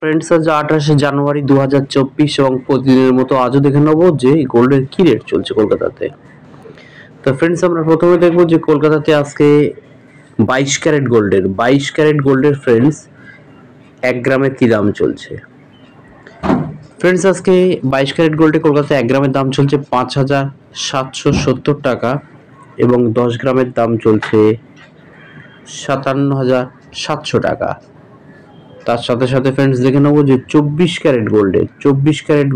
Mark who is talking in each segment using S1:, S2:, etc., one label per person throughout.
S1: Friends, আজ 28শে জানুয়ারি 2024 এবং প্রতিদিনের মতো আজও দেখে নেব যে গোল্ডের কি রেট চলছে কলকাতাতে। তো ফ্রেন্ডস, আমরা প্রথমে দেখব যে কলকাতাতে আজকে 22 ক্যারেট গোল্ডের ফ্রেন্ডস 1 গ্রামের কি দাম চলছে। ফ্রেন্ডস, আজকে 22 ক্যারেট গোল্ডে কলকাতায় 1 গ্রামের দাম চলছে 5,770 টাকা এবং 10 গ্রামের দাম চলছে 57,700 টাকা। তার সাথে সাথে ফ্রেন্ডস দেখে নেবো যে 24 ক্যারেট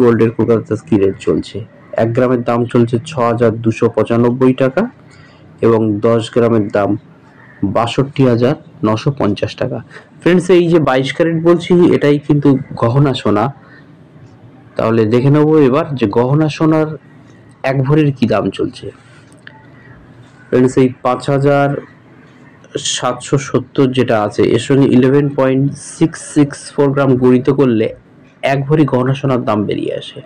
S1: গোল্ডের কলকাতাতে কি রেট চলছে। 1 গ্রামের দাম চলছে 6,295 টাকা এবং 10 গ্রামের দাম 62,950 টাকা। ফ্রেন্ডস, এই যে 22 ক্যারেট বলছি এটাই কিন্তু গহনা সোনা। তাহলে দেখে নেবো এবার যে গহনা সোনার 1 ভরির কি দাম চলছে। ফ্রেন্ডস, এই 5,770 যেটা আছে এর সঙ্গে 11.664 গ্রাম গণিত করলে 1 ভরি গহনা সোনার দাম বেরিয়ে আসে।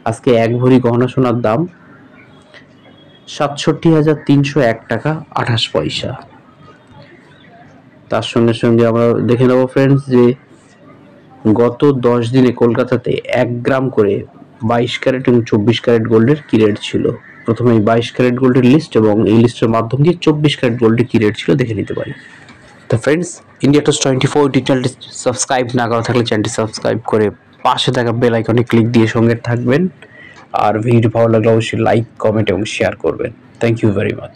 S1: আজকে 1 ভরি গহনা সোনার দাম 67,301 টাকা 28 পয়সা। তার সঙ্গে সঙ্গে আমরা দেখে নেব ফ্রেন্ডস যে গত 10 দিনে কলকাতাতে 1 গ্রাম করে 22 ক্যারেট এবং 24 ক্যারেট গোল্ডের কি রেট ছিল। প্রথমে 22 ক্যারেট গোল্ডের লিস্ট এবং এই লিস্টের মাধ্যম দিয়ে 24 ক্যারেট গোল্ডের কি রেট ছিল দেখে নিতে পারি। তো ফ্রেন্ডস, ইন্ডিয়া টুডে 24 চ্যানেলটি সাবস্ক্রাইব না করা থাকলে চ্যানেলটি সাবস্ক্রাইব করে পাশে থাকা বেল আইকনে ক্লিক দিয়ে সঙ্গে থাকবেন। আর ভিডিও ভালো লাগলে অবশ্যই লাইক, কমেন্ট এবং শেয়ার করবেন। Thank you very much.